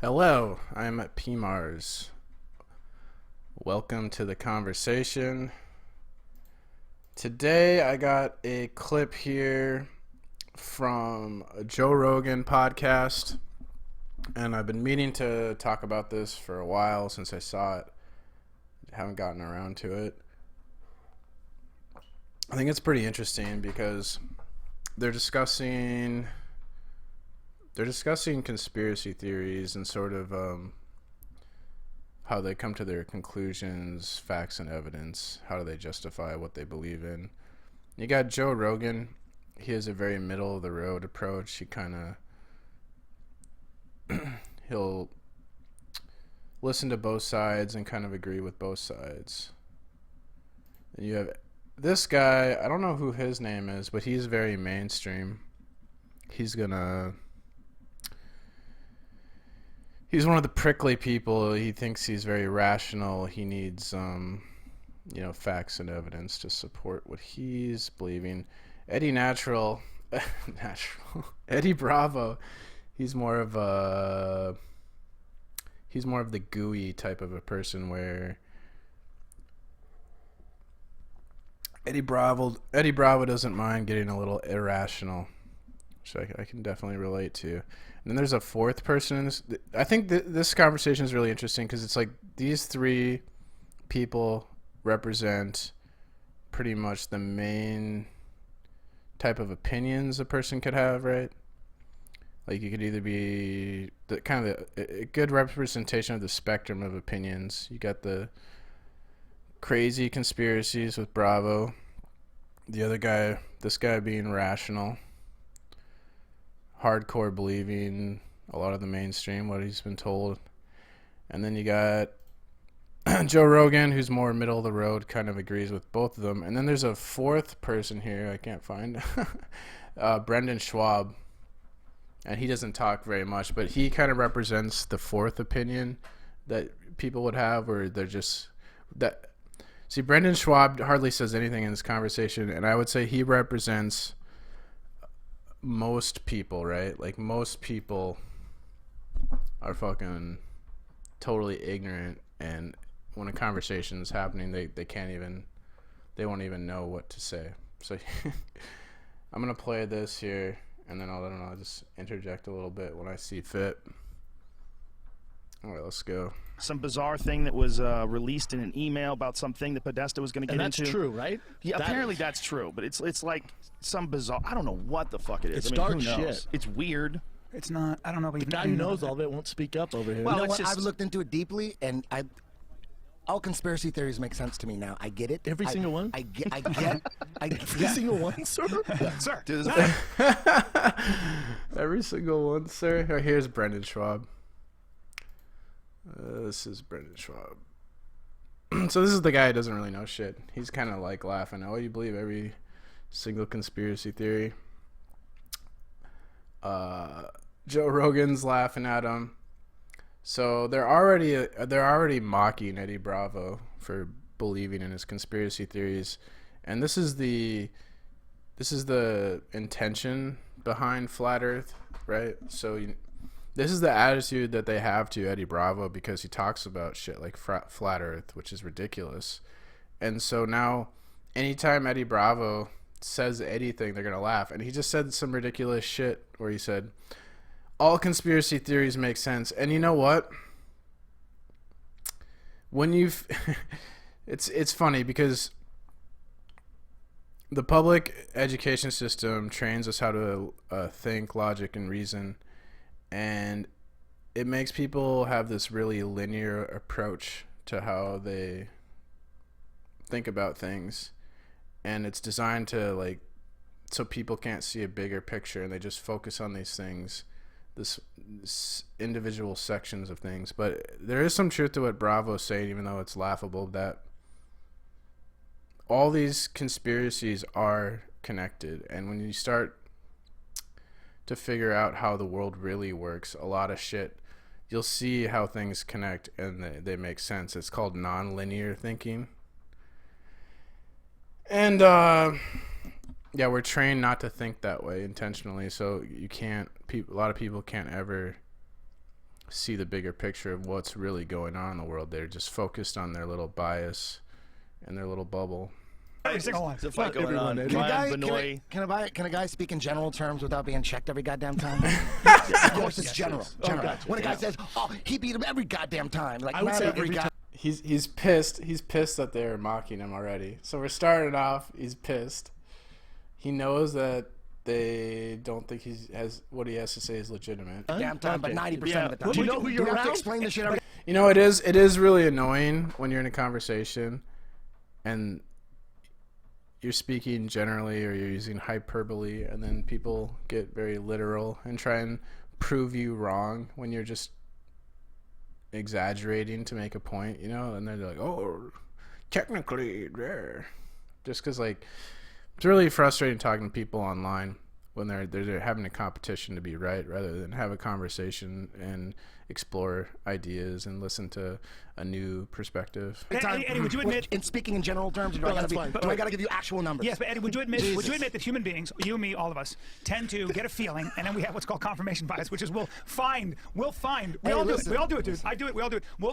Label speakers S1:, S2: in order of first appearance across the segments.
S1: Hello, I'm at PMars. Welcome to the conversation. Today I got a clip here from a Joe Rogan podcast, and I've been meaning to talk about this for a while since I saw it. Haven't gotten around to it. I think it's pretty interesting because they're discussing conspiracy theories and sort of how they come to their conclusions, facts and evidence. How do they justify what they believe in? You got Joe Rogan. He has a very middle of the road approach. He kind of he'll listen to both sides and kind of agree with both sides. And you have this guy, I don't know who his name is, but he's very mainstream. He's one of the prickly people. He thinks he's very rational. He needs, facts and evidence to support what he's believing. Eddie Bravo. He's more of the gooey type of a person where Eddie Bravo doesn't mind getting a little irrational, which I can definitely relate to. And then there's a fourth person in this. I think this conversation is really interesting because it's like these three people represent pretty much the main type of opinions a person could have, right? Like you could either be a good representation of the spectrum of opinions. You got the crazy conspiracies with Bravo. The other guy, this guy being rational. Hardcore believing a lot of the mainstream, what he's been told. And then you got Joe Rogan, who's more middle of the road, kind of agrees with both of them. And then there's a fourth person here I can't find. Brendan Schwab. And he doesn't talk very much, but he kind of represents the fourth opinion that people would have, where they're just that. See, Brendan Schwab hardly says anything in this conversation, and I would say he represents most people, right? Like most people are fucking totally ignorant, and when a conversation is happening, they won't even know what to say. So I'm gonna play this here, and then I'll just interject a little bit when I see fit. All right, let's go.
S2: Some bizarre thing that was released in an email about something that Podesta was going to get into.
S3: And that's true, right?
S2: Yeah, apparently that's true, but it's like some bizarre. I don't know what the fuck it is.
S3: It's
S2: I mean,
S3: dark
S2: who knows?
S3: shit.
S2: It's weird.
S4: It's not. I don't know. But
S3: The guy who knows all of it won't speak up over here.
S4: Well,
S5: You know
S4: it's
S5: what?
S4: just-
S5: I've looked into it deeply, and all conspiracy theories make sense to me now. I get it.
S3: Every single one?
S5: I get.
S3: Every single one, sir?
S2: Sir,
S1: Every single one, sir. Oh, here's Brendan Schwab. This is Brendan Schwab. So this is the guy who doesn't really know shit. He's kind of like laughing. Oh, you believe every single conspiracy theory? Joe Rogan's laughing at him. So they're already mocking Eddie Bravo for believing in his conspiracy theories, and this is the intention behind Flat Earth, right? So this is the attitude that they have to Eddie Bravo because he talks about shit like Flat Earth, which is ridiculous. And so now, anytime Eddie Bravo says anything, they're gonna laugh. And he just said some ridiculous shit where he said, all conspiracy theories make sense. And you know what? When it's funny because the public education system trains us how to think, logic, and reason, and it makes people have this really linear approach to how they think about things, and it's designed to so people can't see a bigger picture and they just focus on these things, this individual sections of things. But there is some truth to what Bravo's saying, even though it's laughable, that all these conspiracies are connected, and when you start to figure out how the world really works, a lot of shit, you'll see how things connect and they make sense. It's called non-linear thinking. And yeah, we're trained not to think that way intentionally, so you can't. A lot of people can't ever see the bigger picture of what's really going on in the world. They're just focused on their little bias and their little bubble.
S2: Every single one.
S3: There's a fight going on.
S5: Can a guy speak in general terms without being checked every goddamn time? Of course, it's general.
S3: gotcha.
S5: When a guy says, "Oh, he beat him every goddamn time," like
S3: I would
S5: not
S3: say
S5: every
S3: every
S5: guy.
S3: time.
S1: He's pissed. He's pissed that they're mocking him already. So we're starting off. He's pissed. He knows that they don't think he has what he has to say is legitimate.
S5: Damn time, but 90% of the time.
S3: Do you know who you're
S5: have to
S3: around?
S5: explain this shit every.
S1: You know, it is really annoying when you're in a conversation and you're speaking generally or you're using hyperbole, and then people get very literal and try and prove you wrong when you're just exaggerating to make a point, you know, and they're like, oh, technically, yeah. Just because, like, it's really frustrating talking to people online when they're having a competition to be right rather than have a conversation and explore ideas and listen to a new perspective.
S4: Eddie, would you admit?
S5: In speaking in general terms, or do I gotta give you actual numbers?
S4: Yes, but Eddie, would you admit that human beings, you, me, all of us, tend to get a feeling, and then we have what's called confirmation bias, which is we all do it, dude. I do it, we all do it. We'll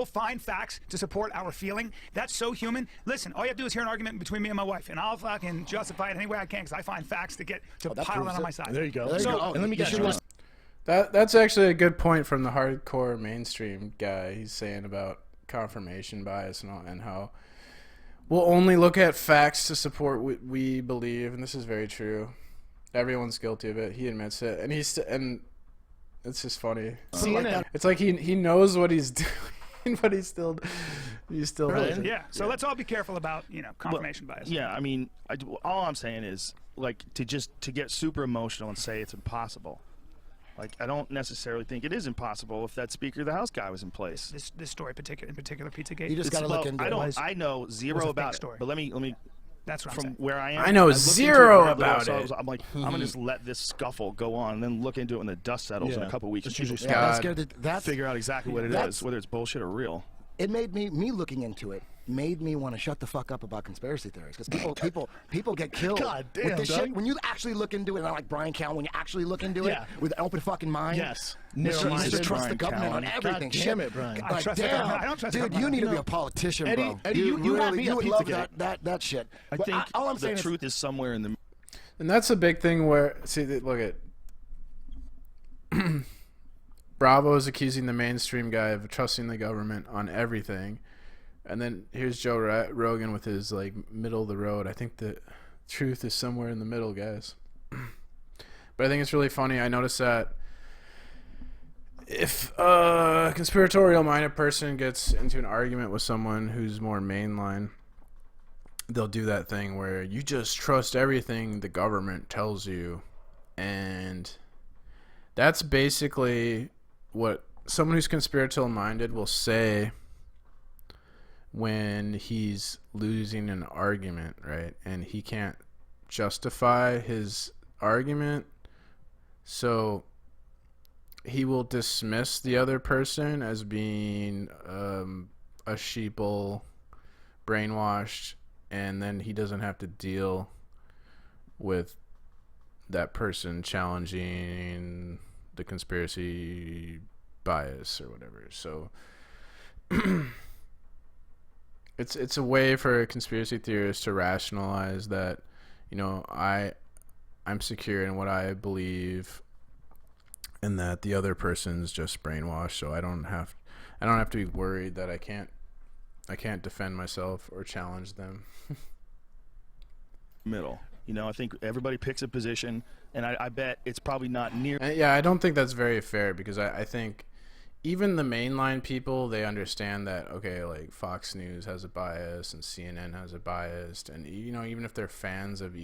S4: find facts to support our feeling. That's so human. Listen, all you have to do is hear an argument between me and my wife, and I'll fucking justify it any way I can because I find facts to pile that on my side.
S3: There you go.
S5: There you go.
S3: And let me get you.
S1: That's actually a good point from the hardcore mainstream guy. He's saying about confirmation bias and how we'll only look at facts to support what we believe, and this is very true. Everyone's guilty of it. He admits it, and and it's just funny. It's like he knows what he's doing, but he's still does it.
S4: Yeah. So let's all be careful about confirmation bias.
S2: Yeah, I mean, all I'm saying is like to get super emotional and say it's impossible. Like, I don't necessarily think it is impossible if that Speaker of the House guy was in place.
S4: This story, in particular, Pizzagate.
S5: You just gotta look into it.
S2: I know zero about it.
S4: story.
S2: But let me.
S4: That's what I'm
S2: from
S4: saying.
S2: where I am.
S1: I know
S2: looked
S1: zero
S2: into
S1: about
S2: so
S1: it.
S2: I'm like, I'm gonna just let this scuffle go on, and then look into it when the dust settles in a couple weeks.
S3: That's
S2: And
S3: usually
S2: people
S5: Yeah,
S1: God.
S5: that's
S2: figure out exactly what it
S5: That's-
S2: is, whether it's bullshit or real.
S5: it made me looking into it made me want to shut the fuck up about conspiracy theories because people get killed
S3: God damn,
S5: with this
S3: Doug.
S5: shit when you actually look into it. And like Brian Callen, when you actually look into it with an open fucking mind.
S3: Yes.
S5: Just
S3: Narrow-minded.
S5: trust the
S2: Brian
S5: government on
S2: Callen.
S5: everything.
S3: God damn it, Brian.
S4: I
S5: Like,
S4: trust the
S5: damn,
S4: government. I don't trust the
S5: dude,
S4: government.
S5: you need to be
S3: No.
S5: a politician,
S3: Eddie,
S5: bro.
S3: Eddie, you have me
S5: you
S3: at
S5: would love
S3: Pizzagate.
S5: that shit.
S2: I
S5: But
S2: think
S5: all I'm
S2: the
S5: saying
S2: truth is somewhere in the.
S1: And that's a big thing where, look at Bravo is accusing the mainstream guy of trusting the government on everything. And then here's Joe Rogan with his, like, middle of the road. I think the truth is somewhere in the middle, guys. But I think it's really funny. I noticed that if a conspiratorial-minded person gets into an argument with someone who's more mainline, they'll do that thing where you just trust everything the government tells you. And that's basically what someone who's conspiratorial-minded will say when he's losing an argument, right? And he can't justify his argument. So he will dismiss the other person as being a sheeple, brainwashed, and then he doesn't have to deal with that person challenging the conspiracy bias or whatever. So it's a way for conspiracy theorists to rationalize that, you know, I'm secure in what I believe, and that the other person's just brainwashed. So I don't have to be worried that I can't defend myself or challenge them.
S2: Middle. You know, I think everybody picks a position, and I bet it's probably not near.
S1: Yeah, I don't think that's very fair because I think even the mainline people, they understand that, okay, like Fox News has a bias and CNN has a bias, and, you know, even if they're fans of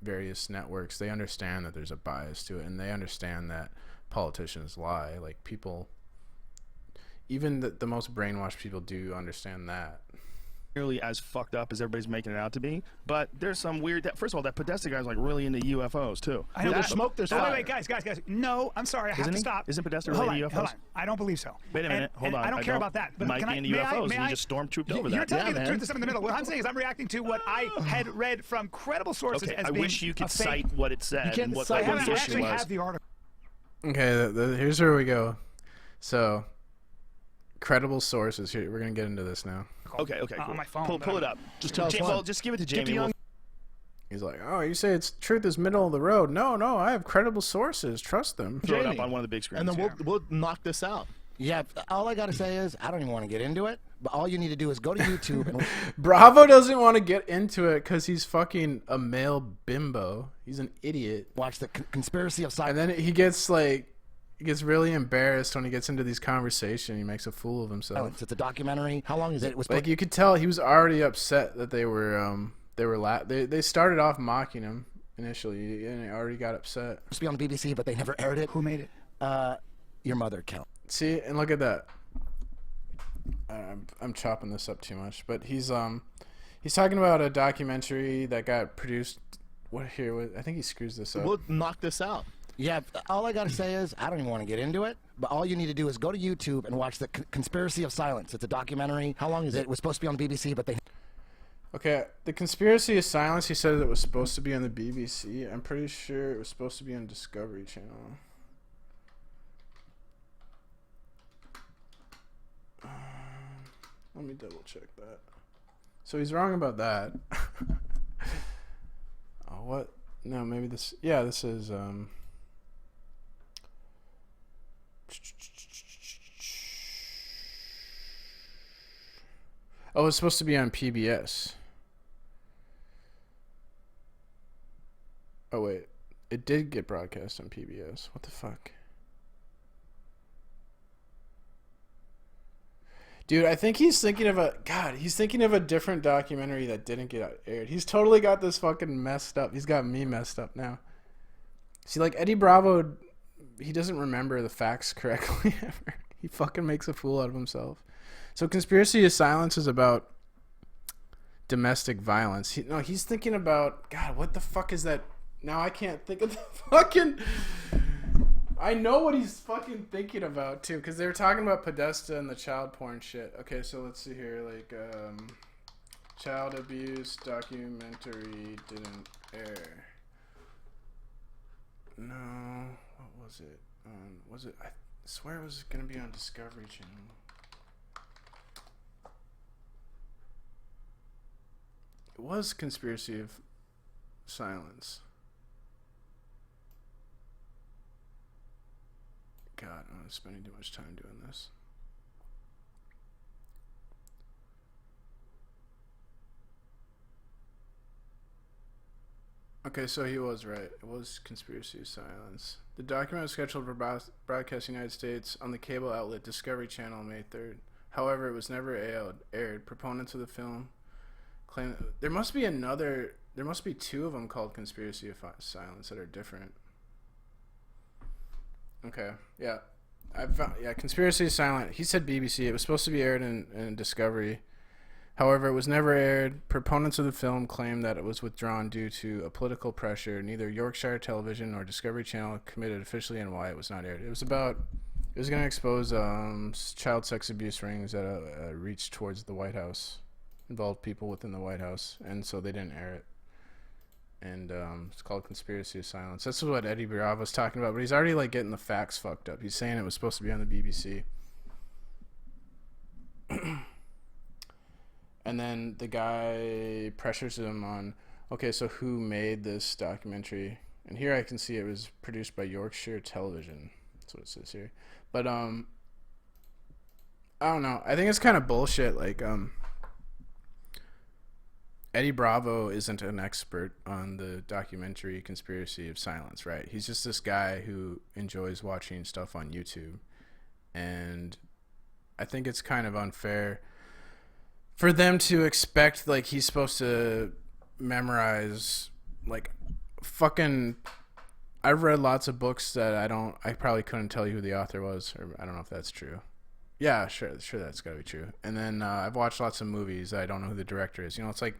S1: various networks, they understand that there's a bias to it, and they understand that politicians lie. Like, people, even the most brainwashed people do understand that.
S2: Nearly as fucked up as everybody's making it out to be, but there's some weird. First of all, that Podesta guy's like really into UFOs too.
S4: I know.
S3: There's smoke, there's fire.
S4: Wait, guys. No, I'm sorry. I have to stop.
S2: Isn't Podesta
S4: Hold
S2: related
S4: on,
S2: to
S4: hold
S2: UFOs?
S4: on. I don't believe so.
S2: Wait a minute. Hold on.
S4: I don't care about that. But
S2: Might
S4: can
S2: be
S4: I,
S2: into
S4: may
S2: UFOs,
S4: I,
S2: and you just stormtrooped over
S4: You're
S2: that.
S4: telling me the
S3: man.
S4: truth is something in the middle. What I'm saying is I'm reacting to what I had read from credible sources
S2: Okay,
S4: as
S2: I
S4: being
S2: wish you could
S4: a fake.
S2: cite what it said
S3: can't
S2: and what
S3: cite
S2: the
S4: I
S3: what
S4: haven't
S3: it
S2: position
S4: actually
S2: was.
S4: have the article.
S1: Okay, here's where we go. So, credible sources. Here, we're gonna get into this now.
S2: Okay, cool.
S4: On my phone,
S2: Pull
S4: but
S2: it up.
S3: Just tell us
S2: Well,
S3: one.
S2: just give it to
S3: Get the
S2: Jamie.
S3: young-
S1: He's like, oh, you say it's truth is middle of the road. No, I have credible sources. Trust them.
S2: Throw it up
S3: Jamie.
S2: on one of the big screens.
S3: And then we'll knock this out.
S5: Yeah, all I gotta say is I don't even want to get into it. But all you need to do is go to YouTube and
S1: Bravo doesn't want to get into it because he's fucking a male bimbo. He's an idiot.
S5: watch the conspiracy of
S1: And
S5: science.
S1: then he gets really embarrassed when he gets into these conversations. He makes a fool of himself.
S5: It's a documentary. How long is it? It was
S1: Like you could tell he was already upset that they started off mocking him initially, and he already got upset.
S5: supposed to be on the BBC, but they never aired it.
S4: Who made it?
S5: Your mother, Kel.
S1: See, and look at that. I'm chopping this up too much, but he's talking about a documentary that got produced. I think he screws this up.
S3: We'll knock this out.
S5: Yeah, all I gotta say is I don't even want to get into it. But all you need to do is go to YouTube and watch the conspiracy of silence. It's a documentary. How long is it? It was supposed to be on the BBC, but they
S1: Okay, the conspiracy of silence. He said it was supposed to be on the BBC. I'm pretty sure it was supposed to be on Discovery Channel. Let me double check that. So he's wrong about that. Oh, what? No, maybe this. Yeah, this is. Oh, it's supposed to be on PBS. Oh wait, it did get broadcast on PBS. What the fuck? Dude, I think he's thinking of a different documentary that didn't get aired. He's totally got this fucking messed up. He's got me messed up now. See, like Eddie Bravo, he doesn't remember the facts correctly ever. He fucking makes a fool out of himself. So Conspiracy of Silence is about domestic violence. He's thinking about, God, what the fuck is that? Now I can't think of the fucking... I know what he's fucking thinking about too, because they were talking about Podesta and the child porn shit. Okay, so let's see here, like, child abuse documentary didn't air. No, what was it? I swear it was gonna be on Discovery Channel. It was Conspiracy of Silence. God, I'm spending too much time doing this. Okay, so he was right. It was Conspiracy of Silence. The documentary was scheduled for broadcast in the United States on the cable outlet Discovery Channel on May 3rd. However, it was never aired. Proponents of the film claim there must be two of them called Conspiracy of Silence that are different. Okay, yeah. Conspiracy is Silent. He said BBC. It was supposed to be aired in Discovery. However, it was never aired. Proponents of the film claim that it was withdrawn due to a political pressure. Neither Yorkshire Television nor Discovery Channel committed officially on why it was not aired. It was going to expose child sex abuse rings that reached towards the White House, involved people within the White House, and so they didn't air it. And it's called Conspiracy of Silence. That's what Eddie Bravo's talking about, but he's already like getting the facts fucked up. He's saying it was supposed to be on the BBC. And then the guy pressures him on, okay, so who made this documentary? And here I can see it was produced by Yorkshire Television. That's what it says here. But I don't know. I think it's kind of bullshit. Like Eddie Bravo isn't an expert on the documentary Conspiracy of Silence, right? He's just this guy who enjoys watching stuff on YouTube. And I think it's kind of unfair for them to expect, like, he's supposed to memorize, like, fucking... I've read lots of books that I probably couldn't tell you who the author was, or I don't know if that's true. Yeah, sure, that's gotta be true. And then I've watched lots of movies. I don't know who the director is. You know, it's like,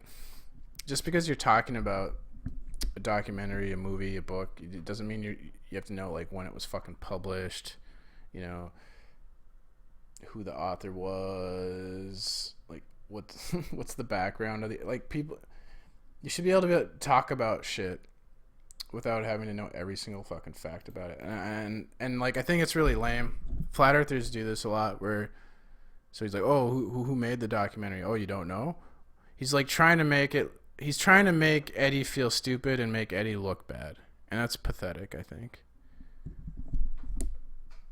S1: just because you're talking about a documentary, a movie, a book, it doesn't mean you have to know, like, when it was fucking published, you know, who the author was, like, what's the background of the, like, people. You should be able to talk about shit without having to know every single fucking fact about it. And like, I think it's really lame flat earthers do this a lot. So he's like, oh, who made the documentary? Oh, you don't know? He's like trying to make it. He's trying to make Eddie feel stupid and make Eddie look bad, and that's pathetic. I think.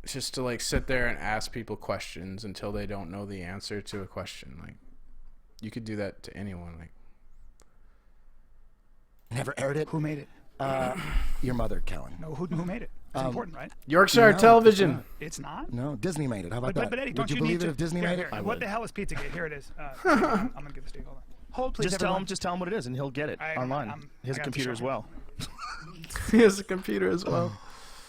S1: It's just to like sit there and ask people questions until they don't know the answer to a question. Like, you could do that to anyone. Like,
S5: Never aired it.
S4: Who made it?
S5: Your mother, Kellen.
S4: No, who made it? It's important, right?
S1: Yorkshire
S5: No,
S1: Television.
S4: It's not.
S5: No, Disney made it. How about
S4: But,
S5: that?
S4: but Eddie,
S5: Would
S4: don't
S5: you
S4: you
S5: believe
S4: need
S5: it
S4: to,
S5: if Disney
S4: here,
S5: made
S4: here,
S5: it?
S4: What the hell is Pizzagate? Here it is. I'm gonna give this to you. Hold on. Hold, please,
S2: Just tell
S4: everyone.
S2: him. Just tell him what it is, and he'll get it online. His
S4: I got
S2: computer
S4: the
S2: as
S4: show.
S2: well.
S1: He has a computer as well.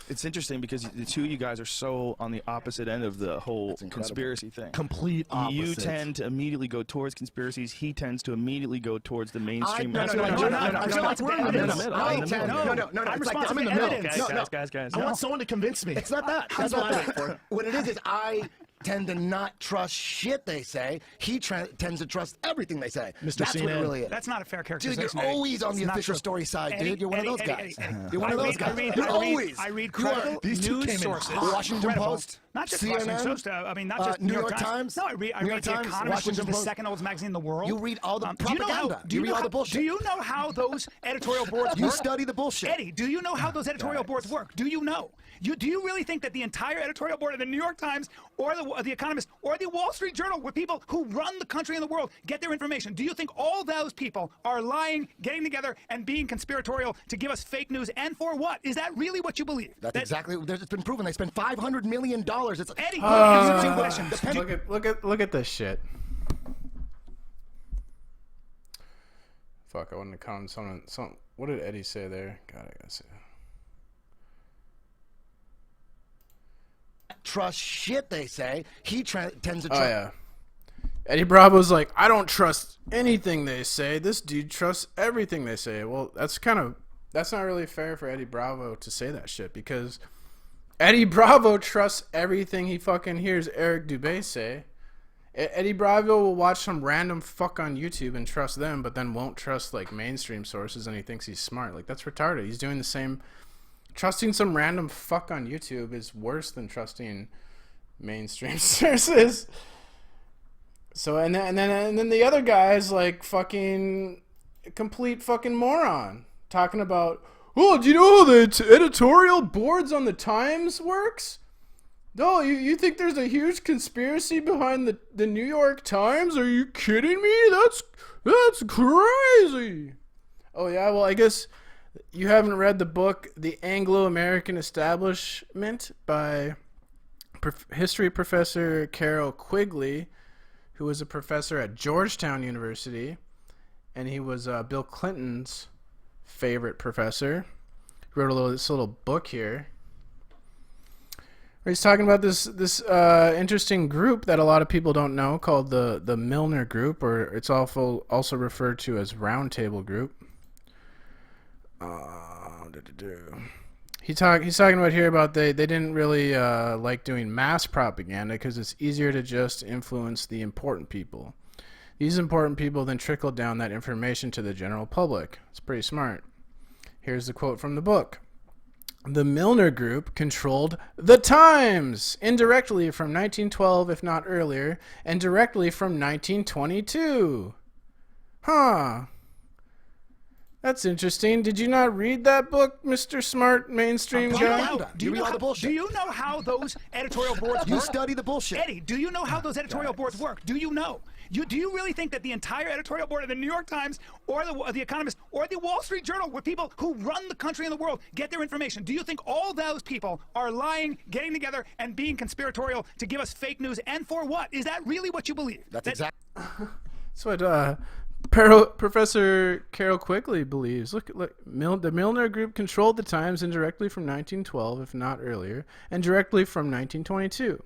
S2: It's interesting because the two of you guys are so on the opposite end of the whole
S5: incredible.
S2: conspiracy thing.
S3: Complete opposite.
S2: You tend to immediately go towards conspiracies. He tends to immediately go towards the mainstream.
S5: No,
S2: That's
S5: no,
S2: what
S5: no,
S2: I
S5: no,
S2: do.
S5: no,
S4: I
S5: no,
S4: feel
S5: no,
S4: like we're
S5: no,
S4: in the
S5: no,
S4: middle.
S5: no,
S2: I'm in the
S5: no,
S2: middle.
S5: no, no,
S4: I'm
S5: it's like
S4: responsible
S3: I'm in the
S4: for
S3: middle.
S4: evidence.
S2: Guys.
S3: I want someone to convince me.
S5: It's not that.
S3: That's
S5: not
S3: what I
S5: that.
S3: wait for.
S5: What it is I tend to not trust shit they say. He tends to trust everything they say.
S3: Mr.
S5: That's what it
S3: CNN.
S5: really is.
S4: That's not a fair
S5: Dude,
S4: characterization.
S5: you're
S4: Eddie.
S5: always on
S4: It's
S5: the
S4: not
S5: official
S4: true.
S5: story side,
S4: Eddie,
S5: dude. You're one of those
S4: Eddie,
S5: guys.
S4: Eddie.
S5: You're one of those guys. You're always.
S4: I read
S5: You are-
S4: credible
S3: These two
S4: news
S3: came in
S4: sources.
S3: hot.
S5: Washington
S4: Credible.
S5: Post,
S4: Not just
S5: CNN,
S4: Washington Post. I mean, not just
S5: New York Times.
S4: No, I read
S5: New York
S4: The
S5: Times,
S4: Economist, which
S5: Washington
S4: is the
S5: Post.
S4: second oldest magazine in the world.
S5: You read all the
S4: do you know how-
S5: propaganda.
S4: do
S5: You
S4: you
S5: read
S4: know
S5: all the
S4: how-
S5: bullshit.
S4: Do you know how those editorial boards
S5: You
S4: work?
S5: study the bullshit.
S4: Eddie, do you know how those editorial boards work? Do you know? Do you really think that the entire editorial board of the New York Times or the Economist or the Wall Street Journal, with people who run the country and the world, get their information? Do you think all those people are lying, getting together, and being conspiratorial to give us fake news? And for what? Is that really what you believe?
S5: That's exactly. It's been proven. They spent $500 million. It's
S4: Eddie,
S5: Look,
S4: two questions.
S1: Look at this shit. Fuck, I wanted to comment some. What did Eddie say there? God, I gotta say.
S5: trust shit they say. He tends to trust.
S1: Oh yeah. Eddie Bravo's like, I don't trust anything they say. This dude trusts everything they say. Well, that's not really fair for Eddie Bravo to say that shit, because Eddie Bravo trusts everything he fucking hears Eric Dubé say. Eddie Bravo will watch some random fuck on YouTube and trust them, but then won't trust like mainstream sources, and he thinks he's smart. Like, that's retarded. He's doing the same. Trusting some random fuck on YouTube is worse than trusting mainstream sources. So and then the other guy's like fucking complete fucking moron talking about, oh, do you know how the editorial boards on the Times works? No, you think there's a huge conspiracy behind the New York Times? Are you kidding me? That's crazy. Oh yeah, well I guess you haven't read the book The Anglo-American Establishment by history professor Carol Quigley, who was a professor at Georgetown University, and he was Bill Clinton's favorite professor. He wrote this little book here where he's talking about this interesting group that a lot of people don't know called the Milner Group, or it's also referred to as Roundtable Group. He's talking about here about they didn't really like doing mass propaganda because it's easier to just influence the important people. These important people then trickle down that information to the general public. It's pretty smart. Here's the quote from the book. The Milner Group controlled the Times indirectly from 1912, if not earlier, and directly from 1922. Huh. That's interesting. Did you not read that book, Mr. Smart Mainstream guy?
S5: Do you read all the bullshit?
S4: Do you know how those editorial boards
S5: You
S4: work?
S5: study the bullshit.
S4: Eddie, do you know how those editorial boards work? Do you know? Do you really think that the entire editorial board of the New York Times or the Economist or the Wall Street Journal, with people who run the country and the world, get their information? Do you think all those people are lying, getting together, and being conspiratorial to give us fake news? And for what? Is that really what you believe?
S5: That's exactly.
S1: That's what Professor Carol Quigley believes. Look, the Milner Group controlled the Times indirectly from 1912, if not earlier, and directly from 1922.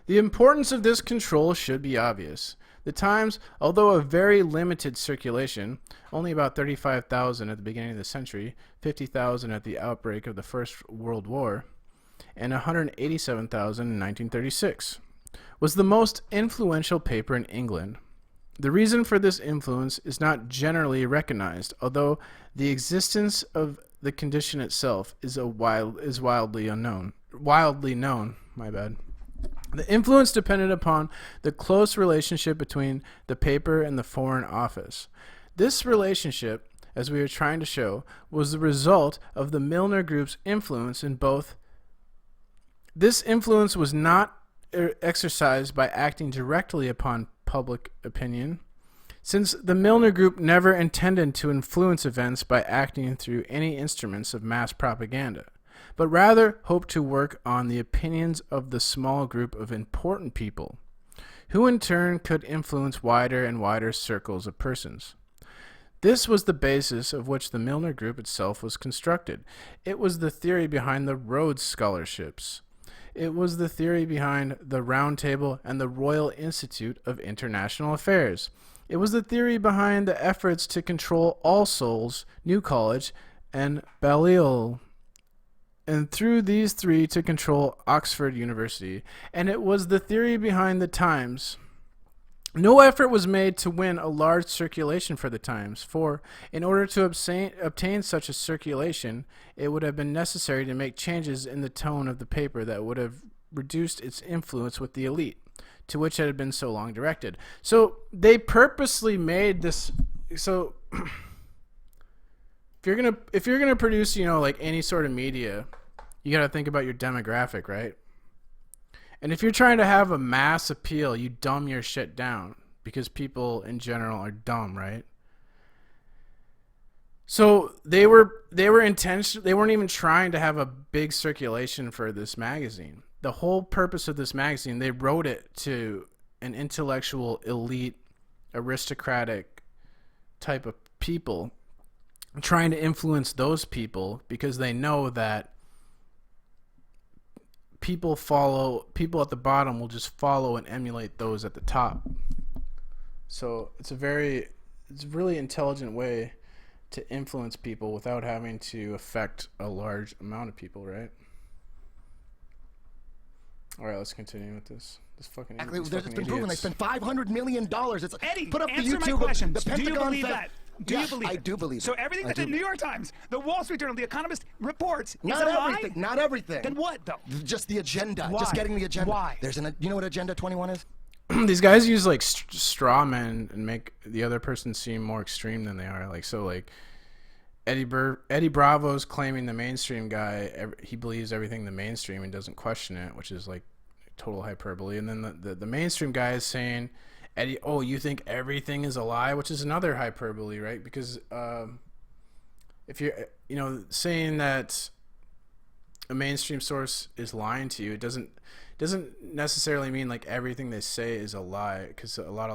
S1: The importance of this control should be obvious. The Times, although of very limited circulation, only about 35,000 at the beginning of the century, 50,000 at the outbreak of the First World War, and 187,000 in 1936, was the most influential paper in England. The reason for this influence is not generally recognized, although the existence of the condition itself is wildly known. My bad. The influence depended upon the close relationship between the paper and the Foreign Office. This relationship, as we are trying to show, was the result of the Milner Group's influence in both. This influence was not exercised by acting directly upon public opinion, since the Milner Group never intended to influence events by acting through any instruments of mass propaganda, but rather hoped to work on the opinions of the small group of important people, who in turn could influence wider and wider circles of persons. This was the basis of which the Milner Group itself was constructed. It was the theory behind the Rhodes Scholarships. It was the theory behind the Round Table and the Royal Institute of International Affairs. It was the theory behind the efforts to control All Souls, New College, and Balliol, and through these three to control Oxford University. And it was the theory behind the Times. No effort was made to win a large circulation for the Times, for, in order to obtain such a circulation, it would have been necessary to make changes in the tone of the paper that would have reduced its influence with the elite, to which it had been so long directed. So they purposely made this. So if you're gonna produce, like any sort of media, you got to think about your demographic, right? And if you're trying to have a mass appeal, you dumb your shit down because people in general are dumb, right? So they were intentional. They weren't even trying to have a big circulation for this magazine. The whole purpose of this magazine, they wrote it to an intellectual, elite, aristocratic type of people, trying to influence those people because they know that people at the bottom will just follow and emulate those at the top. So it's a really intelligent way to influence people without having to affect a large amount of people, right? All right, let's continue with this. This fucking
S5: Exactly.
S1: these
S5: It's
S1: fucking
S5: been proven. They
S1: idiots.
S5: spent $500 million. It's
S4: Eddie,
S5: put up
S4: answer
S5: the
S4: my
S5: YouTube.
S4: question.
S5: The
S4: Do you
S5: Pentagon
S4: believe
S5: said-
S4: that? Do
S5: Yes,
S4: you believe
S5: I
S4: it?
S5: do believe
S4: So
S5: it.
S4: everything
S5: I
S4: that the
S5: do.
S4: New York Times, the Wall Street Journal, the Economist reports
S5: Not
S4: is a
S5: everything.
S4: lie?
S5: Not everything.
S4: Then what, though?
S5: Just the agenda.
S4: Why?
S5: Just getting the agenda.
S4: Why?
S5: You know what Agenda 21 is?
S1: These guys use like straw men and make the other person seem more extreme than they are. Like Eddie Bravo's claiming the mainstream guy, he believes everything the mainstream and doesn't question it, which is like total hyperbole. And then the mainstream guy is saying, Eddie, oh, you think everything is a lie, which is another hyperbole, right? Because if you're saying that a mainstream source is lying to you, it doesn't necessarily mean like everything they say is a lie, because a lot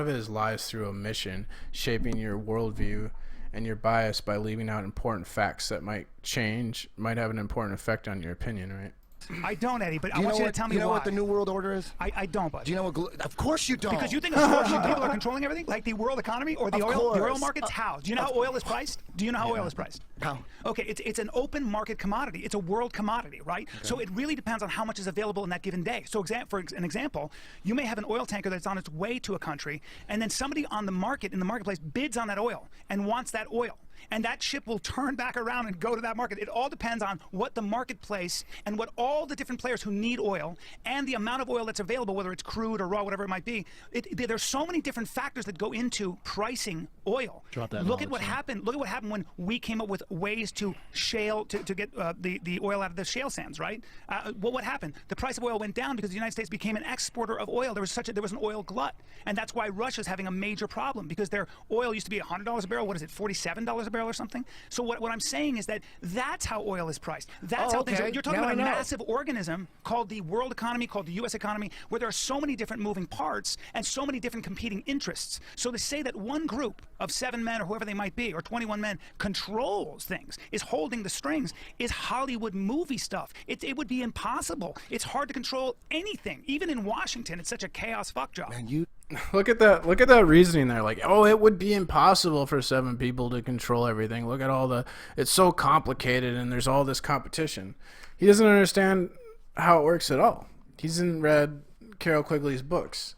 S1: of it is lies through omission, shaping your worldview and your bias by leaving out important facts that might have an important effect on your opinion, right?
S4: I don't, Eddie, but I
S5: Do
S4: want you to
S5: what,
S4: tell me
S5: you know
S4: why.
S5: what the New World Order is?
S4: I don't, bud.
S5: Do you know what? Of course you don't.
S4: Because you think unfortunately people are controlling everything, like the world economy or the
S5: Of
S4: oil
S5: course.
S4: markets. How? Do you know how oil is priced? Do you know how oil is priced?
S5: How?
S4: Okay, it's an open market commodity. It's a world commodity, right? Okay. So it really depends on how much is available in that given day. So for an example, you may have an oil tanker that's on its way to a country, and then somebody on the market, in the marketplace, bids on that oil and wants that oil. And that ship will turn back around and go to that market. It all depends on what the marketplace and what all the different players who need oil and the amount of oil that's available, whether it's crude or raw, whatever it might be. There's so many different factors that go into pricing oil. Look at what happened. Look at what happened when we came up with ways to shale to get the oil out of the shale sands, right? What happened? The price of oil went down because the United States became an exporter of oil. There was an oil glut, and that's why Russia's having a major problem, because their oil used to be $100 a barrel. What is it? $47 a barrel or something? So what I'm saying is that's how oil is priced. That's how things are. You're talking about a massive organism called the world economy, called the U.S. economy, where there are so many different moving parts and so many different competing interests. So to say that one group of 7 men or whoever they might be, or 21 men, controls things, is holding the strings, is Hollywood movie stuff. It would be impossible. It's hard to control anything. Even in Washington, it's such a chaos fuck job.
S5: Man,
S1: Look at that reasoning there. Like, oh, it would be impossible for 7 people to control everything. Look at it's so complicated and there's all this competition. He doesn't understand how it works at all. He hasn't read Carol Quigley's books.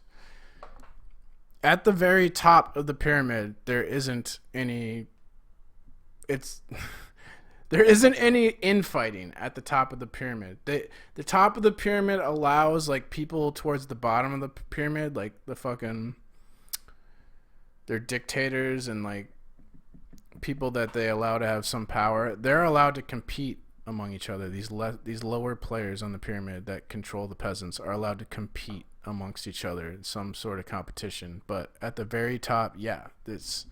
S1: At the very top of the pyramid, there isn't any. There isn't any infighting at the top of the pyramid. The top of the pyramid allows like people towards the bottom of the pyramid, like the fucking, they're dictators and like people that they allow to have some power. They're allowed to compete among each other. These lower players on the pyramid that control the peasants are allowed to compete amongst each other in some sort of competition. But at the very top, yeah, it's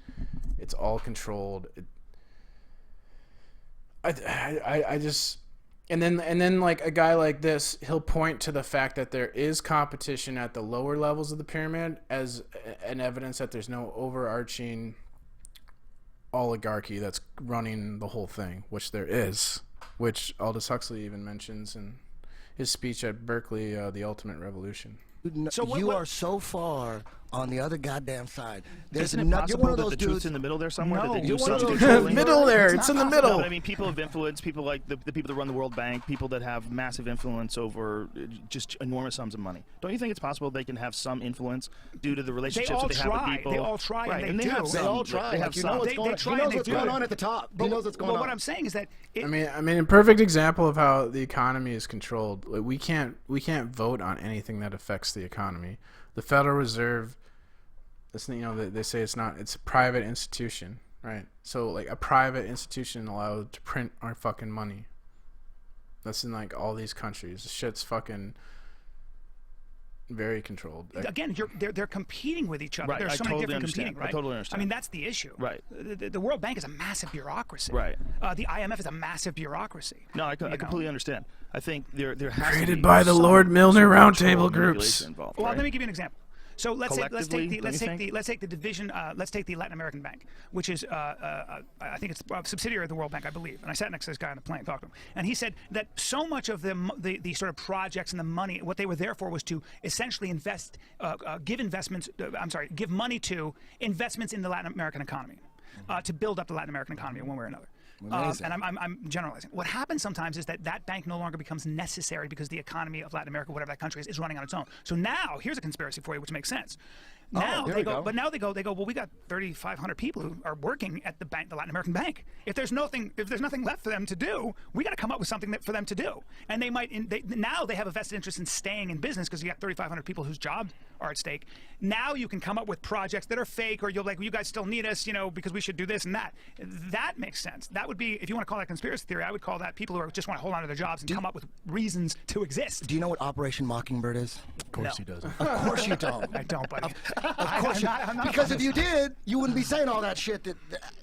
S1: all controlled. I just and then like a guy like this, he'll point to the fact that there is competition at the lower levels of the pyramid as an evidence that there's no overarching oligarchy that's running the whole thing, which there is, which Aldous Huxley even mentions in his speech at Berkeley, The Ultimate Revolution.
S5: So you are so far on the other goddamn side. There's
S2: Isn't it
S5: you're
S2: possible
S5: one of
S2: that
S5: those
S2: the
S5: dudes.
S2: truth's in the middle there somewhere?
S4: No.
S2: That they do
S5: You're one of
S2: something
S5: those
S2: controlling?
S1: Middle there, it's in the
S2: No,
S1: middle.
S2: but I mean, people of influence, people like the people that run the World Bank, people that have massive influence over just enormous sums of money. Don't you think it's possible they can have some influence due to the relationships that they have with people?
S4: They all try,
S2: right,
S4: and they do.
S2: have
S5: They
S2: some.
S5: all try.
S2: They
S5: Like,
S2: have
S5: you know
S2: some.
S5: what's
S4: They
S5: going on.
S4: try
S5: He knows
S4: and they
S5: what's
S4: do
S5: going
S4: it.
S5: on at the top. He knows what's going on.
S4: What I'm saying is that
S1: I mean, a perfect example of how the economy is controlled. Like, we can't vote on anything that affects the economy. The Federal Reserve, they say it's a private institution, right? So like a private institution allowed to print our fucking money. That's in like all these countries. The shit's fucking very controlled.
S4: again, they're competing with each other.
S2: Right,
S4: There's
S2: I
S4: so many
S2: totally
S4: different
S2: understand.
S4: competing, right?
S2: I totally understand.
S4: I mean, that's the issue.
S2: Right.
S4: The World Bank is a massive bureaucracy.
S2: Right.
S4: The IMF is a massive bureaucracy.
S2: No, I completely understand. I think there has to
S1: Created
S2: be
S1: by the
S2: some
S1: Lord Milner
S2: sort of
S1: Roundtable
S2: control and
S1: groups.
S2: manipulation involved,
S4: Well,
S2: right?
S4: let me give you an example. So let's take
S2: Collectively, don't you think?
S4: the division. Let's take the Latin American Bank, which is I think it's a subsidiary of the World Bank, I believe. And I sat next to this guy on the plane, talked to him, and he said that so much of the sort of projects and the money, what they were there for was to essentially give money to investments in the Latin American economy, to build up the Latin American economy in one way or another. And I'm generalizing. What happens sometimes is that bank no longer becomes necessary because the economy of Latin America, whatever that country is running on its own. So now, here's a conspiracy for you, which makes sense. Now
S5: here
S4: they
S5: we
S4: go,
S5: go.
S4: but now they go. Well, we got 3,500 people who are working at the bank, the Latin American Bank. If there's nothing left for them to do, we got to come up with something for them to do. And now they have a vested interest in staying in business because you got 3,500 people whose jobs are at stake. Now you can come up with projects that are fake, or you'll like, well, you guys still need us, because we should do this and that. That makes sense. That would be, if you want to call that conspiracy theory, I would call that people who just want to hold on to their jobs and come up with reasons to exist.
S5: Do you know what Operation Mockingbird is?
S3: Of course he doesn't.
S5: Of course you don't.
S4: I don't, buddy.
S5: Of course
S4: I'm not
S5: because if
S4: honest.
S5: you did, you wouldn't be saying all that shit.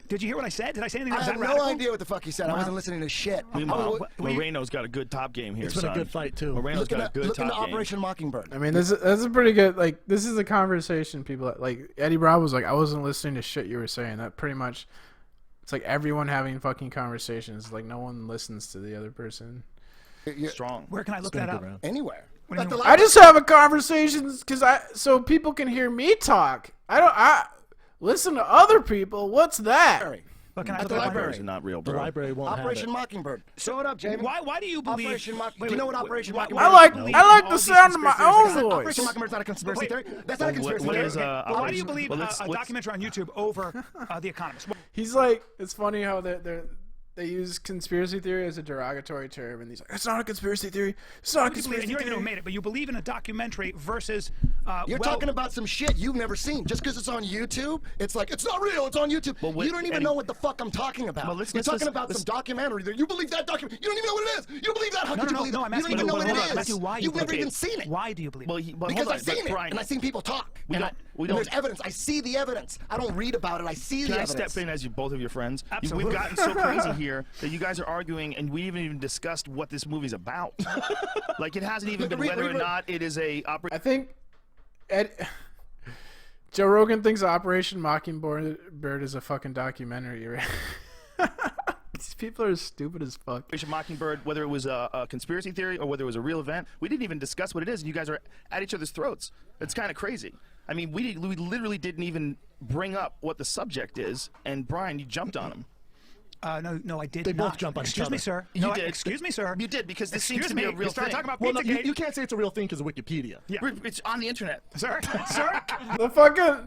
S4: Did you hear what I said? Did I say anything
S5: I
S4: that was
S5: have
S4: that
S5: no
S4: radical?
S5: idea what the fuck you said. I wasn't listening to shit.
S2: Meanwhile,
S4: well,
S2: Moreno's got a good top game here,
S3: It's been a
S2: son.
S3: good fight, too.
S2: Moreno's got a good
S5: look into
S2: top game.
S5: Operation Mockingbird.
S1: I mean, that's a pretty good, like, this is a conversation people, like, Eddie Bravo's like, I wasn't listening to shit you were saying. That pretty much, it's like everyone having fucking conversations. Like, no one listens to the other person.
S2: Strong.
S4: Where can I look
S3: Stand
S4: that
S3: your
S4: up?
S3: ground.
S5: Anywhere.
S4: What do you
S5: At the
S4: mean?
S1: I just have a conversations so people can hear me talk. I listen to other people. What's that?
S5: library.
S4: But can I
S5: At
S4: look
S5: the
S4: that up?
S5: library.
S2: Libraries are not real,
S3: The
S2: bro.
S3: library won't
S5: Operation
S3: have it.
S5: Mockingbird. Show it up, Jamie.
S4: Why do you believe?
S5: Operation Mock-
S4: Wait,
S5: Do you know
S4: wait,
S5: what
S4: wait,
S5: Operation
S4: why-
S5: Mockingbird
S4: why
S5: is?
S4: do you
S1: I
S4: believe
S1: like
S4: in all
S1: the
S4: these
S1: sound of my
S4: conspiracy
S1: own
S4: theories?
S1: voice.
S5: Operation Mockingbird's not a conspiracy
S4: Wait,
S5: theory. That's not a conspiracy
S2: what
S5: theory.
S2: is,
S4: Why do you believe
S2: well,
S4: a
S2: let's-
S4: documentary on YouTube over The Economist?
S1: He's like, it's funny how they use conspiracy theory as a derogatory term, and he's like, it's not a conspiracy theory. It's not a
S4: And
S1: conspiracy
S4: you're the one who
S1: theory.
S4: made it, but you believe in a documentary versus.
S5: You're talking about some shit you've never seen. Just because it's on YouTube, it's like, it's not real, it's on YouTube.
S2: Well,
S5: You don't even
S2: Eddie-
S5: know what the fuck I'm talking about.
S2: Well, let's-
S5: You're
S2: let's-
S5: talking
S2: let's-
S5: about
S2: let's-
S5: some documentary there. You believe that documentary. You don't even know what it is. You don't believe that. How could you believe
S4: No,
S5: it?
S4: I'm
S5: You
S4: asking
S5: don't even know what
S2: hold on,
S5: it
S2: I'm
S5: is.
S2: asking
S4: why you
S5: You've never
S2: believe
S5: even
S2: it.
S5: seen it.
S4: Why do you believe?
S2: Well,
S4: it?
S2: but
S5: Because
S2: hold on,
S5: I've seen
S2: but
S5: it,
S2: Brian,
S5: and I've seen people talk.
S2: We
S5: And
S2: don't- we
S5: and there's
S2: don't-
S5: evidence. I see the evidence. I don't read about it. I see the
S2: Can I
S5: evidence.
S2: step in as both of your friends?
S4: Absolutely.
S2: We've gotten so crazy here that you guys are arguing, and we haven't even discussed what this movie's about. Like, it hasn't even been whether or not it is a
S1: I think Joe Rogan thinks Operation Mockingbird is a fucking documentary. Right? These people are stupid as fuck.
S2: Operation Mockingbird, whether it was a conspiracy theory or whether it was a real event. We didn't even discuss what it is, and you guys are at each other's throats. It's kind of crazy. I mean, we literally didn't even bring up what the subject is, and Brian, you jumped on him.
S4: No, I did
S3: They
S4: not.
S3: both jump on each
S4: Excuse me,
S3: other.
S4: sir.
S2: You
S4: No,
S2: did.
S4: excuse me, sir.
S2: You did, because this
S4: Excuse
S2: seems to be
S4: me.
S2: a real
S4: You started
S2: thing.
S4: talking about
S3: Well, no,
S4: Pizzagate.
S3: you can't say it's a real thing because of Wikipedia.
S4: Yeah.
S2: It's on the internet.
S4: Sir, sir.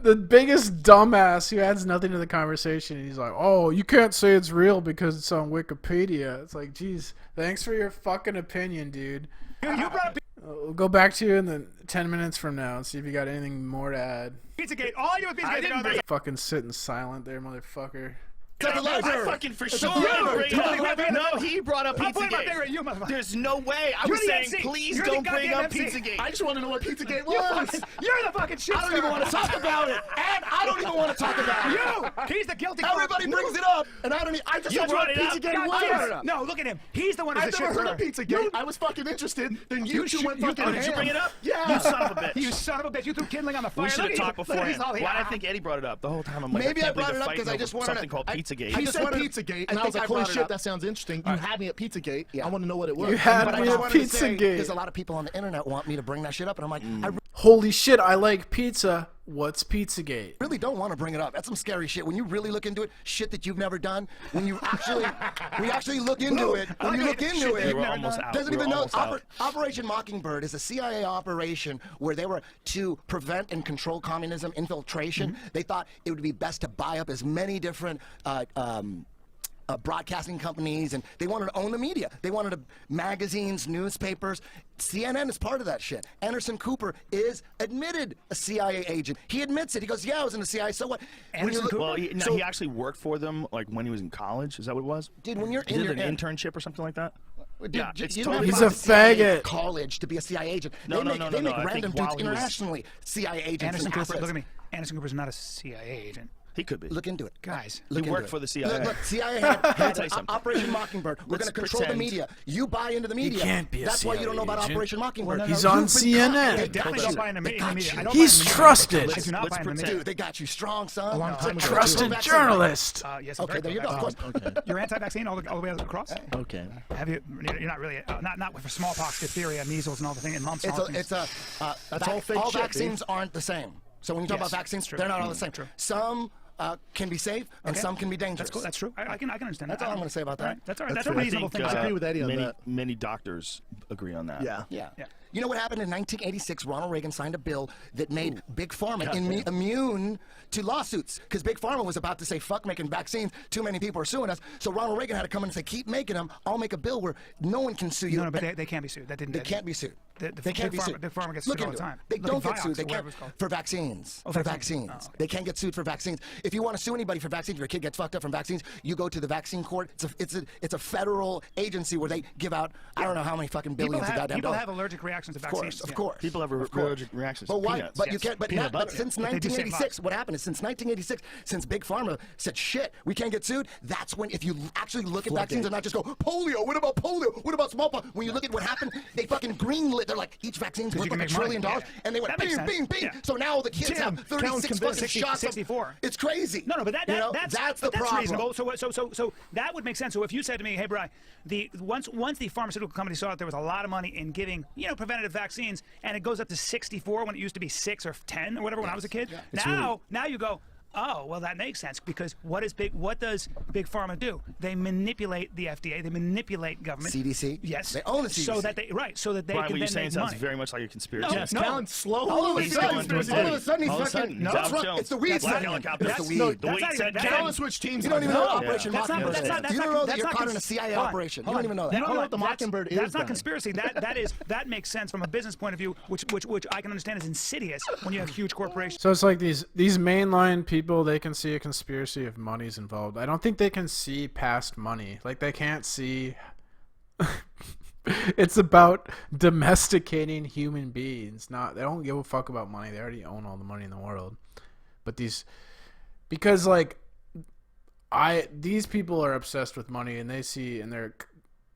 S1: The biggest dumbass who adds nothing to the conversation. And he's like, oh, you can't say it's real because it's on Wikipedia. It's like, geez, thanks for your fucking opinion, dude.
S4: You brought up
S1: We'll go back to you in the 10 minutes from now and see if you got anything more to add.
S4: Pizzagate. All you with Pizzagate.
S2: didn't bring
S1: Fucking sitting silent there, motherfucker.
S5: It's the library.
S2: I fucking for
S5: It's
S2: sure
S5: the library.
S2: didn't bring
S4: Totally
S2: up.
S4: my favorite.
S2: No, he brought up
S4: I'm pointing my
S2: Pizzagate.
S4: finger at you, motherfucker.
S2: There's no way. I
S4: You're
S2: was
S4: the
S2: saying,
S4: MC.
S2: please
S4: You're the
S2: don't bring up
S4: goddamn MC.
S2: Pizzagate.
S3: I just want to know what Pizzagate
S4: You're
S3: was.
S4: the fucking shit.
S5: I don't even want to talk about it, and I don't even want to talk about it.
S4: You. He's the guilty.
S5: Everybody brings it up, and I don't. I just
S2: You
S5: don't know what
S2: brought it up.
S5: Pizzagate
S4: God
S5: was.
S4: damn it. No, look at him. He's the one who's
S3: I've
S4: the
S3: never
S4: shit
S3: heard of
S4: stirrer.
S3: Pizzagate. I was fucking interested. Then you two went fucking
S2: Oh, did you bring it up?
S3: Yeah.
S2: You son of a bitch.
S4: You son of a bitch. You threw kindling on the fire.
S2: We should
S4: Look
S2: have
S4: at
S2: talked
S4: you. Look at
S2: beforehand.
S4: he's all here.
S2: Why did I think Eddie brought it up the whole time? I'm like,
S5: Maybe
S2: I
S5: I
S2: can't believe
S5: brought it
S2: they're
S5: up because
S2: fighting
S5: I just
S2: over
S5: wanted
S2: something called Pizzagate.
S3: He
S5: just
S3: said
S5: wanted-
S3: Pizzagate,
S5: I
S3: and I was
S5: think I
S3: like, holy
S5: brought it
S3: shit,
S5: up.
S3: that sounds interesting. You had me at Pizzagate.
S5: Yeah.
S3: I want to know what it was.
S1: You had
S5: But I
S1: me
S5: just
S1: at
S5: wanted to say,
S1: Pizzagate.
S5: because a lot of people on the internet want me to bring that shit up, and I'm like, I
S1: Holy shit, I like pizza. What's Pizzagate?
S5: really don't want to bring it up. That's some scary shit. When you really look into it, shit that you've never done. When you actually look into it, when you look into it,
S2: We're almost out.
S5: doesn't
S2: We're
S5: even know.
S2: almost out.
S5: Operation Mockingbird is a CIA operation where they were to prevent and control communism infiltration. They thought it would be best to buy up as many different broadcasting companies, and they wanted to own the media. They wanted magazines, newspapers. CNN is part of that shit. Anderson Cooper is admitted a CIA agent. He admits it. He goes, "Yeah, I was in the CIA. So what?"
S4: Anderson Cooper?
S2: Well, he,
S5: So-
S2: he actually worked for them like when he was in college. Is that what it was?
S5: Dude, when you're
S2: He
S5: in
S2: did
S5: your
S2: an internship or something like that.
S5: Dude,
S2: Yeah,
S5: you
S2: it's
S5: don't
S2: totally
S5: have
S1: He's
S5: to
S1: a
S5: go to CIA
S1: faggot.
S5: college to be a CIA agent.
S2: No,
S5: they
S2: no,
S5: make,
S2: no,
S5: they
S2: no,
S5: make
S2: no. I
S5: random
S2: think while
S5: dudes
S2: he was-
S5: internationally CIA agents.
S4: Anderson
S5: and
S4: Cooper.
S5: assets.
S4: Look at me. Anderson Cooper's not a CIA agent.
S2: He could be.
S5: Look into it.
S4: Guys.
S5: Look
S2: He
S5: into
S2: worked
S5: it.
S2: for the CIA.
S5: Look, CIA had
S2: tell you something.
S5: Operation Mockingbird. We're
S2: Let's
S5: going to control the
S2: pretend.
S5: media. You buy into the media.
S1: can't be a
S5: That's why you don't know
S1: CIA
S5: about
S1: agent.
S5: Operation Mockingbird.
S4: Well, no,
S1: He's
S4: no,
S1: on
S5: You've been
S1: CNN.
S5: caught.
S4: I
S5: They
S4: definitely
S5: got
S4: don't
S5: you.
S4: buy in the
S5: They got
S4: media.
S5: you.
S4: I don't
S1: He's
S4: buy in the media.
S1: trusted.
S4: I do not
S2: Let's
S4: buy in the
S2: pretend.
S4: media.
S5: Dude, they got you strong, son.
S3: long time ago.
S1: Trusted
S5: Vaccine.
S1: journalist.
S4: Yes, I'm
S5: Okay,
S4: very
S5: there you go.
S4: pro-
S5: Of course.
S3: Okay.
S4: You're anti-vaccine all the way across?
S3: Okay.
S4: Have you? You're not really. Not for smallpox, diphtheria, measles, and all the things, and mumps. And all the things.
S3: That's all fake shit,
S5: vaccines aren't the same. So when you talk
S4: Yes,
S5: about vaccines,
S4: true.
S5: they're not all the same.
S4: True.
S5: Some can be safe and
S4: Okay.
S5: some can be dangerous.
S4: That's cool. That's true. I can understand.
S5: That's
S4: that.
S5: all I'm gonna say about that.
S4: All right. That's all right.
S3: That's
S4: That's a
S3: fair.
S4: reasonable thing.
S3: I
S4: to say.
S3: agree with Eddie on
S2: many,
S3: that.
S2: Many doctors agree on that.
S3: Yeah.
S5: Yeah.
S4: Yeah.
S5: You know what happened in 1986? Ronald Reagan signed a bill that made Big Pharma immune to lawsuits because Big Pharma was about to say, fuck making vaccines. Too many people are suing us. So Ronald Reagan had to come in and say, keep making them. I'll make a bill where no one can sue you.
S4: No, but they can't be sued. That didn't.
S5: They can't be sued.
S4: The
S5: They can't be
S4: Big Pharma-
S5: sued.
S4: Big Pharma gets
S5: Look
S4: sued all
S5: into
S4: the
S5: it.
S4: time.
S5: They
S4: Look
S5: don't
S4: at
S5: get sued.
S4: Vioxx
S5: They
S4: or
S5: can't
S4: whatever it's called.
S5: for vaccines.
S4: Oh,
S5: for
S4: for vaccines.
S5: vaccines.
S4: Oh, okay.
S5: They can't get sued for vaccines. If you want to sue anybody for vaccines, if your kid gets fucked up from vaccines, you go to the vaccine court. It's a federal agency where they give out I don't know how many fucking billions of goddamn
S4: People
S5: dollars.
S4: have allergic reactions to
S5: Of
S4: vaccines.
S5: course, of
S4: yeah.
S5: course.
S2: People have allergic reactions to
S5: But why?
S2: peanuts.
S5: But you
S4: Yes.
S5: can't. But,
S3: Peanut
S5: but
S3: butter.
S5: since
S4: But they do save
S5: 1986,
S4: lives.
S5: what happened is since 1986, since Big Pharma said shit, we can't get sued. That's when, if you actually look at vaccines and not just go polio. What about polio? What about smallpox? When you look at what happened, they fucking greenlit. They're like each vaccine's
S4: you
S5: worth
S4: can
S5: like $1
S4: make money,
S5: trillion,
S4: yeah.
S5: and they went
S4: That makes
S5: bing,
S4: sense.
S5: bing, bing.
S4: Yeah.
S5: So now the kids
S3: Jim,
S5: have 36 fucking
S4: 60,
S5: shots.
S4: 64.
S5: It's crazy.
S4: No, but
S5: You know,
S4: that's
S5: the problem.
S4: reasonable. So that would make sense. So if you said to me, "Hey, Bri, once the pharmaceutical company saw that there was a lot of money in giving preventative vaccines, and it goes up to 64 when it used to be 6 or 10 or whatever when I was a kid. Now you go." Oh, well, that makes sense because what does Big Pharma do? They manipulate the FDA. They manipulate government.
S5: CDC?
S4: Yes.
S5: They own the CDC.
S4: So that they
S2: Brian,
S4: can
S2: what you're
S4: then
S2: saying
S4: make
S2: sounds
S4: money.
S2: very much like a conspiracy.
S4: No,
S3: Yes,
S4: no.
S3: Callan slowly.
S5: All of a
S2: He's
S5: sudden,
S2: going towards
S5: all of
S2: Eddie.
S5: a sudden, he's
S2: All of a
S5: fucking.
S2: sudden,
S5: No,
S2: Dow
S5: it's not-
S2: Jones.
S5: it's the weed
S2: That's not
S5: side.
S2: helicopter.
S5: It's the
S2: That's-
S5: weed.
S2: no, the
S4: That's
S2: weed
S4: not
S2: said
S4: even-
S2: Ken.
S3: Callan switched teams.
S5: You don't even know what
S3: Yeah.
S5: Operation
S4: That's not-
S5: Mockingbird
S4: that's
S5: is.
S4: not- that's
S5: You don't
S4: not-
S5: know that
S4: that's
S5: you're
S4: not
S5: caught in a
S4: cons-
S5: CIA
S4: hold on,
S5: operation. You
S4: hold
S5: don't
S4: on.
S5: even know
S3: You
S5: that.
S3: don't know what the Mockingbird is.
S4: That's not
S3: then.
S4: conspiracy. That makes sense from a business point of view, which I can understand is insidious when you have huge corporations.
S1: So it's like these mainline people, they can see a conspiracy if money's involved. I don't think they can see past money. Like they can't see it's about domesticating human beings. They don't give a fuck about money. They already own all the money in the world. But these people are obsessed with money and they see in their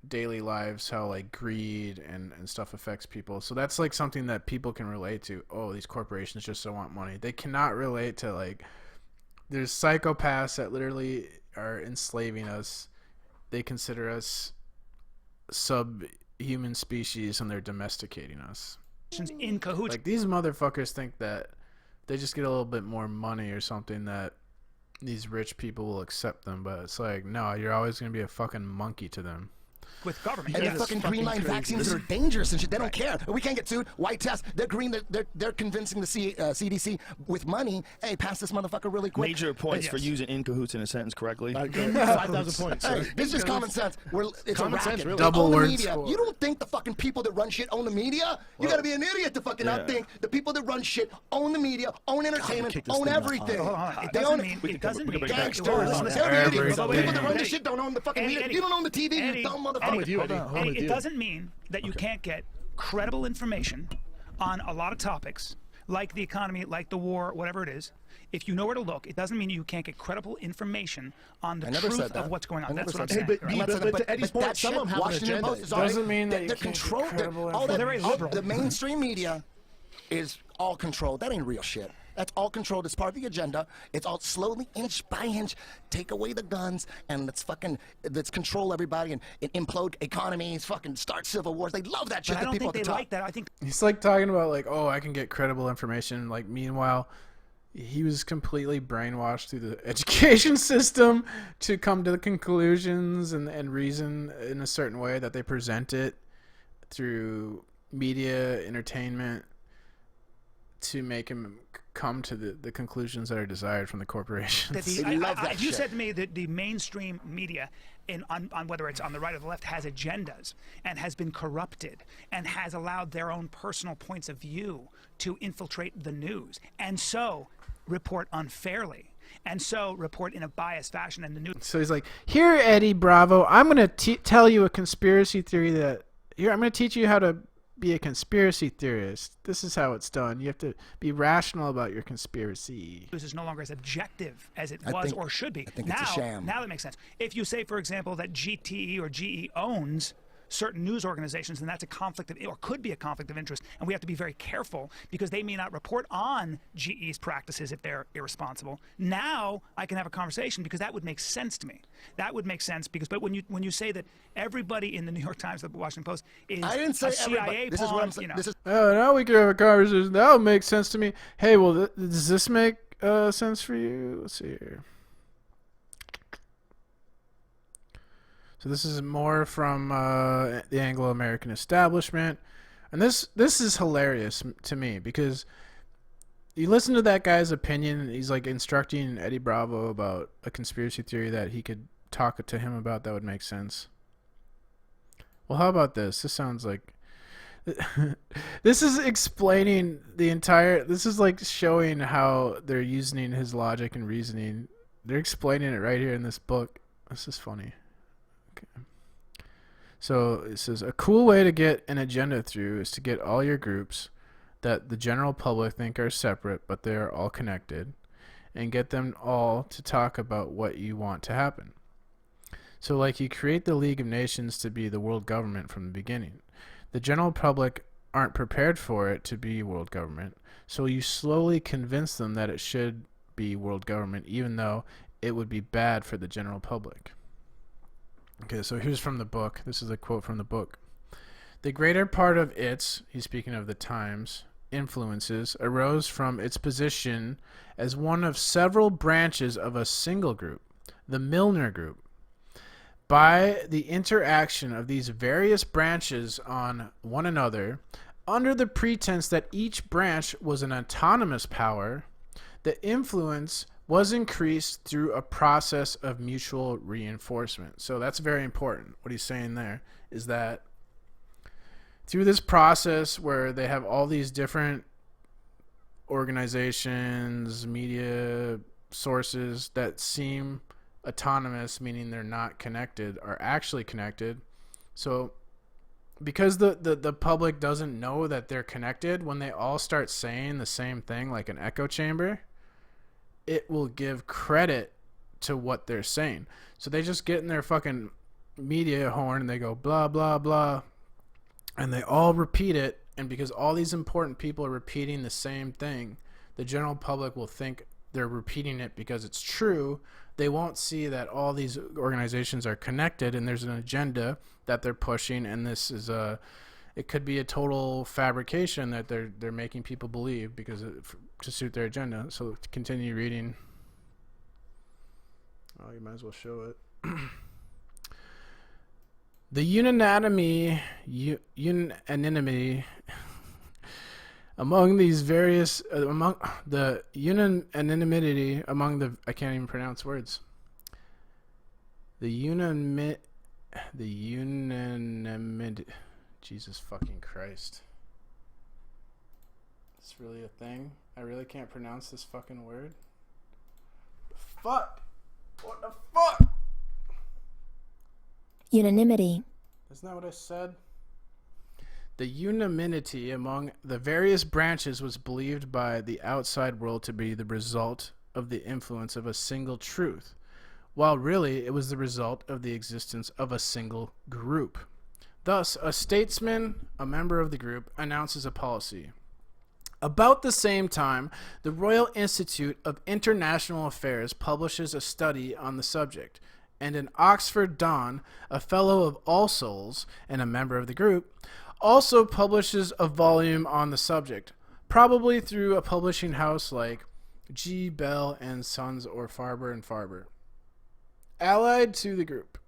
S1: daily lives how like greed and stuff affects people. So that's like something that people can relate to. Oh, these corporations just don't want money. They cannot relate to like there's psychopaths that literally are enslaving us. They consider us subhuman species and they're domesticating us.
S4: In cahoots.
S1: Like these motherfuckers think that they just get a little bit more money or something that these rich people will accept them, but it's like, no, you're always going to be a fucking monkey to them.
S4: With government.
S5: And
S4: Yes.
S5: the fucking green line vaccines that are dangerous and shit. They don't care. We can't get sued. White test. They're green. They're convincing the CDC with money. Hey, pass this motherfucker really quick.
S2: Major points
S4: Yes.
S2: for using in cahoots in a sentence correctly.
S3: 5,000 points.
S5: Hey,
S3: Sir.
S5: this is just common sense. It's
S3: Common
S5: a racket.
S3: sense, really.
S5: They
S1: Double
S5: own the
S1: word
S5: media.
S1: score.
S5: You don't think the fucking people that run shit own the media? You gotta be an idiot to fucking not think the people that run shit own the media, own entertainment,
S3: kick this
S5: own
S3: thing off.
S5: everything.
S4: Hold on. It
S5: They
S4: doesn't
S5: own
S4: mean.
S5: it.
S4: It doesn't mean.
S5: Gangsters.
S4: Listen,
S5: They're the idiots.
S1: Everybody.
S5: People that run the shit don't own the fucking media.
S4: Eddie,
S5: You don't own the TV,
S4: Eddie,
S5: you dumb
S4: Eddie,
S5: motherfucker.
S3: with you, Eddie.
S4: Eddie,
S3: I'm with
S4: it
S3: you.
S4: doesn't mean that you can't get credible information on a lot of topics, like the economy, like the war, whatever it is. If you know where to look, it doesn't mean you can't get credible information on the
S5: I never
S4: truth
S5: said that.
S4: of what's going
S5: I
S4: on.
S5: never
S4: That's what I'm
S5: said
S4: saying.
S3: that.
S5: I'm not
S3: But-
S5: saying
S3: but
S5: that,
S3: to Eddie's point,
S5: that
S3: some
S5: shit,
S3: of them have an
S5: Washington
S3: agenda.
S5: Post is
S1: Doesn't
S5: already-
S1: mean that you
S5: they're
S1: can't get
S5: controlled.
S1: credible
S5: All that,
S4: They're very
S5: all
S4: liberal.
S5: the mainstream media is all controlled. That ain't real shit. That's all controlled. It's part of the agenda. It's all slowly, inch by inch, take away the guns and let's control everybody and implode economies, fucking start civil wars. They love that shit.
S4: But I
S5: The
S4: don't
S5: people
S4: think
S5: at
S4: they
S5: the top.
S4: like that. I think
S1: He's like talking about like, oh, I can get credible information. Like, meanwhile, he was completely brainwashed through the education system to come to the conclusions and reason in a certain way that they present it through media, entertainment, to make him come to the conclusions that are desired from the corporations.
S5: They love that
S4: if you
S5: shit.
S4: said to me that the mainstream media, on whether it's on the right or the left, has agendas and has been corrupted and has allowed their own personal points of view to infiltrate the news, and so report unfairly, and so report in a biased fashion, and the news.
S1: So he's like, here, Eddie Bravo, I'm going to tell you a conspiracy theory that... Here, I'm going to teach you how to be a conspiracy theorist. This is how it's done. You have to be rational about your conspiracy.
S4: News is no longer as objective as it
S5: I
S4: was
S5: think-
S4: or should be.
S5: I think
S4: now,
S5: it's a sham.
S4: Now that makes sense. If you say, for example, that GTE or GE owns certain news organizations, then that's a conflict of, or could be a conflict of interest, and we have to be very careful because they may not report on GE's practices if they're irresponsible. Now I can have a conversation because that would make sense to me. That would make sense because, but when you say that everybody in the New York Times, the Washington Post is
S5: I didn't say
S4: a CIA
S5: everybody. This is what
S4: pawn,
S5: I'm saying.
S4: you know.
S5: This is
S1: Oh, now we can have a conversation. That'll make sense to me. Hey, well, does this make sense for you? Let's see here. So this is more from the Anglo-American establishment. And this is hilarious to me because you listen to that guy's opinion, and he's like instructing Eddie Bravo about a conspiracy theory that he could talk to him about that would make sense. Well, how about this? This sounds like... This is explaining the entire... This is like showing how they're using his logic and reasoning. They're explaining it right here in this book. This is funny. Okay. So it says, a cool way to get an agenda through is to get all your groups that the general public think are separate, but they are all connected, and get them all to talk about what you want to happen. So like you create the League of Nations to be the world government from the beginning. The general public aren't prepared for it to be world government, so you slowly convince them that it should be world government, even though it would be bad for the general public. Okay, so here's from the book. This is a quote from the book. The greater part of its, he's speaking of the Times, influences arose from its position as one of several branches of a single group, the Milner Group. By the interaction of these various branches on one another, under the pretense that each branch was an autonomous power, the influence was increased through a process of mutual reinforcement. So that's very important. What he's saying there is that through this process where they have all these different organizations, media sources that seem autonomous, meaning they're not connected, are actually connected. So because the public doesn't know that they're connected, when they all start saying the same thing like an echo chamber, it will give credit to what they're saying. So they just get in their fucking media horn and they go blah blah blah, and they all repeat it. And because all these important people are repeating the same thing, the general public will think they're repeating it because it's true. They won't see that all these organizations are connected and there's an agenda that they're pushing, and this is it could be a total fabrication that they're making people believe because to suit their agenda. So to continue reading. Oh, you might as well show it. The unanimity among these various among the unanimity among the I can't even pronounce words. The unanimity. Jesus fucking Christ. It's really a thing. I really can't pronounce this fucking word. Fuck. What the fuck?
S6: Unanimity.
S1: Isn't that what I said? The unanimity among the various branches was believed by the outside world to be the result of the influence of a single truth, while really it was the result of the existence of a single group. Thus, a statesman, a member of the group, announces a policy. About the same time, the Royal Institute of International Affairs publishes a study on the subject, and an Oxford Don, a Fellow of All Souls and a member of the group, also publishes a volume on the subject, probably through a publishing house like G. Bell and Sons or Farber and Farber. Allied to the group.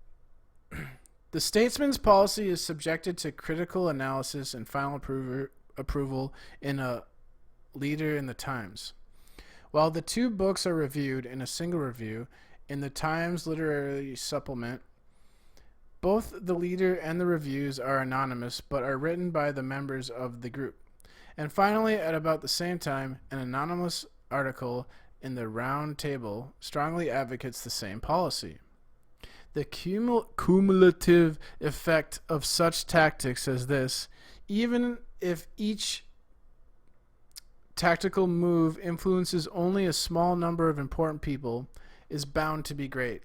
S1: The statesman's policy is subjected to critical analysis and final approval in a leader in the Times. While the two books are reviewed in a single review in the Times Literary Supplement, both the leader and the reviews are anonymous but are written by the members of the group. And finally, at about the same time, an anonymous article in the Round Table strongly advocates the same policy. The cumulative effect of such tactics as this, even if each tactical move influences only a small number of important people, is bound to be great.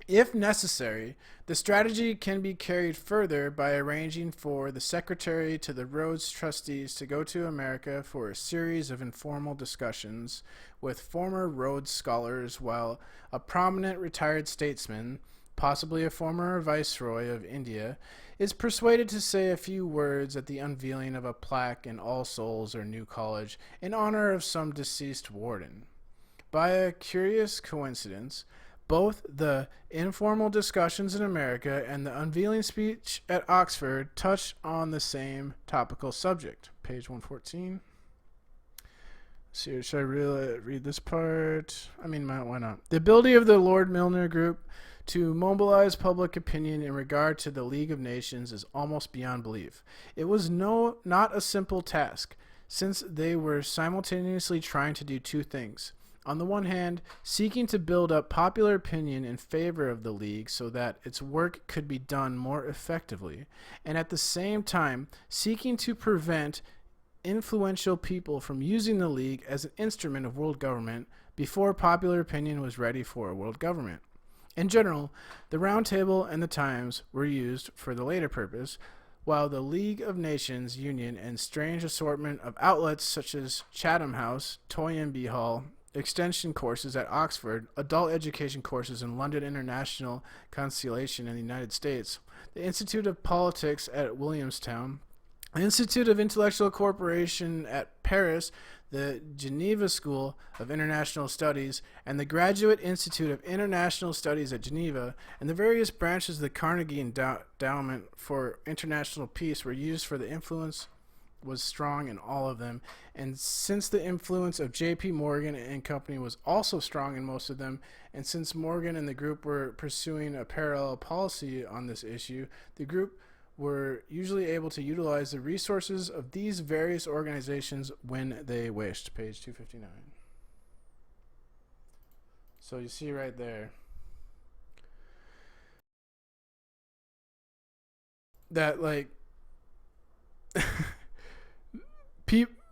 S1: If necessary, the strategy can be carried further by arranging for the secretary to the Rhodes Trustees to go to America for a series of informal discussions with former Rhodes scholars, while a prominent retired statesman, possibly a former viceroy of India, is persuaded to say a few words at the unveiling of a plaque in All Souls or New College in honor of some deceased warden. By a curious coincidence, both the informal discussions in America and the unveiling speech at Oxford touch on the same topical subject. Page 114. So should I really read this part? I mean, why not? The ability of the Lord Milner Group to mobilize public opinion in regard to the League of Nations is almost beyond belief. It was not a simple task, since they were simultaneously trying to do two things. On the one hand, seeking to build up popular opinion in favor of the League so that its work could be done more effectively, and at the same time, seeking to prevent influential people from using the League as an instrument of world government before popular opinion was ready for a world government. In general, the Round Table and the Times were used for the later purpose, while the League of Nations Union and strange assortment of outlets such as Chatham House, Toynbee Hall, extension courses at Oxford, adult education courses in London International Constellation in the United States, the Institute of Politics at Williamstown, the Institute of Intellectual Cooperation at Paris, the Geneva School of International Studies, and the Graduate Institute of International Studies at Geneva, and the various branches of the Carnegie Endowment for International Peace were used for the influence was strong in all of them, and since the influence of J.P. Morgan and Company was also strong in most of them, and since Morgan and the group were pursuing a parallel policy on this issue, the group were usually able to utilize the resources of these various organizations when they wished. Page 259. So you see right there that, like,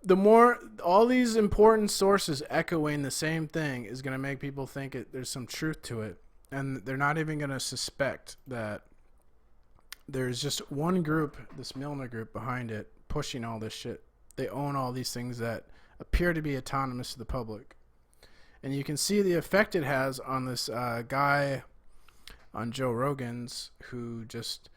S1: the more all these important sources echoing the same thing is going to make people think there's some truth to it, and they're not even going to suspect that there's just one group, this Milner Group, behind it pushing all this shit. They own all these things that appear to be autonomous to the public, and you can see the effect it has on this guy on Joe Rogan's who just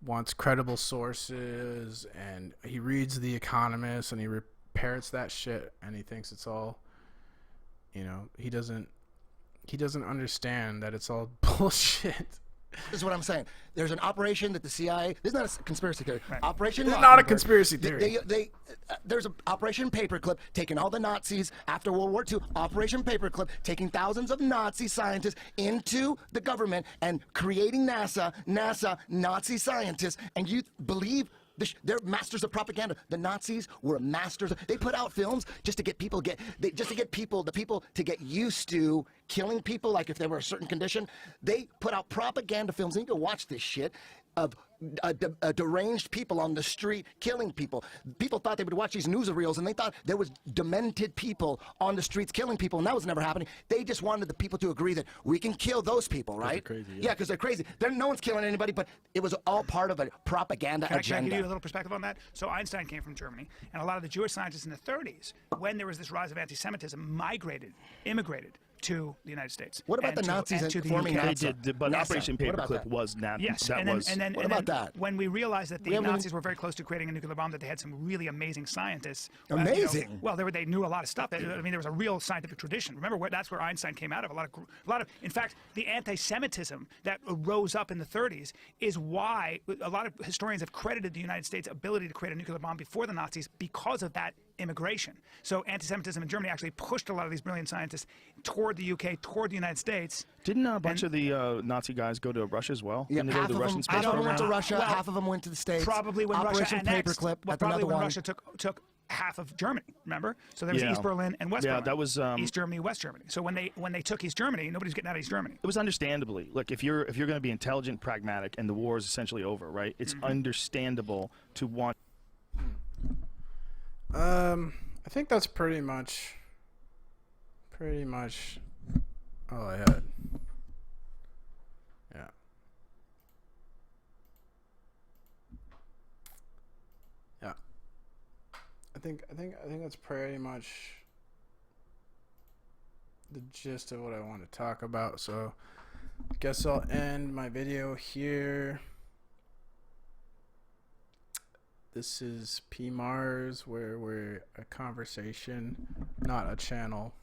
S1: wants credible sources, and he reads The Economist and he parrots that shit, and he thinks it's all, he doesn't he doesn't understand that it's all bullshit.
S5: This is what I'm saying. There's an operation that the CIA. This is not a conspiracy theory. Operation.
S1: It's not a
S5: Mockingbird.
S1: conspiracy theory.
S5: There's an Operation Paperclip taking all the Nazis after World War II. Operation Paperclip taking thousands of Nazi scientists into the government and creating NASA, Nazi scientists, and you believe. They're masters of propaganda. The Nazis were masters. They put out films just to get people the people to get used to killing people. Like if they were a certain condition, they put out propaganda films. And you can watch this shit of deranged people on the street killing people. People thought they would watch these newsreels and they thought there was demented people on the streets killing people, and that was never happening. They just wanted the people to agree that we can kill those people, right?
S3: Crazy,
S5: yeah, because they're crazy. No one's killing anybody, but it was all part of a propaganda
S4: Can I
S5: agenda.
S4: give you a little perspective on that? So Einstein came from Germany, and a lot of the Jewish scientists in the 30s, when there was this rise of anti-Semitism, immigrated to the United States.
S5: What about the Nazis
S4: and to the
S5: forming
S4: UK?
S2: They
S5: NASA?
S2: did, but
S5: NASA.
S2: Operation
S5: What about
S2: Paperclip
S5: that?
S2: was not.
S4: Yes,
S2: that
S4: and then,
S2: was.
S4: and then,
S5: What
S4: and
S5: about
S4: then
S5: that?
S4: when we realized that the
S5: haven't
S4: Nazis were very close to creating a nuclear bomb, that they had some really amazing scientists.
S5: Amazing?
S4: Well, they knew a lot of stuff. I mean, there was a real scientific tradition. Remember, that's where Einstein came out of. A lot of. In fact, the anti-Semitism that rose up in the 30s is why a lot of historians have credited the United States' ability to create a nuclear bomb before the Nazis because of that immigration. So anti-Semitism in Germany actually pushed a lot of these brilliant scientists toward the UK, toward the United States.
S2: Didn't a bunch of the Nazi guys go to Russia as well?
S5: Yeah,
S2: Didn't they go
S5: half
S2: to the
S5: of
S2: Russian
S5: them,
S2: space
S5: half of them
S2: program?
S5: went to Russia,
S4: Well,
S5: half of them went to the States.
S4: Probably when
S5: Operation
S4: Russia annexed.
S5: Paperclip,
S4: Well,
S5: that's
S4: probably
S5: another
S4: when
S5: one.
S4: Russia took half of Germany. Remember? So there was
S2: Yeah.
S4: East Berlin and West
S2: Yeah,
S4: Berlin.
S2: that was,
S4: East Germany, West Germany. So when they took East Germany, nobody's getting out of East Germany.
S2: It was understandably. Look, if you're going to be intelligent, pragmatic, and the war is essentially over, right? It's understandable to want.
S1: I think that's pretty much all I had. Yeah. Yeah. I think that's pretty much the gist of what I want to talk about. So I guess I'll end my video here. This is P Mars, where we're a conversation, not a channel.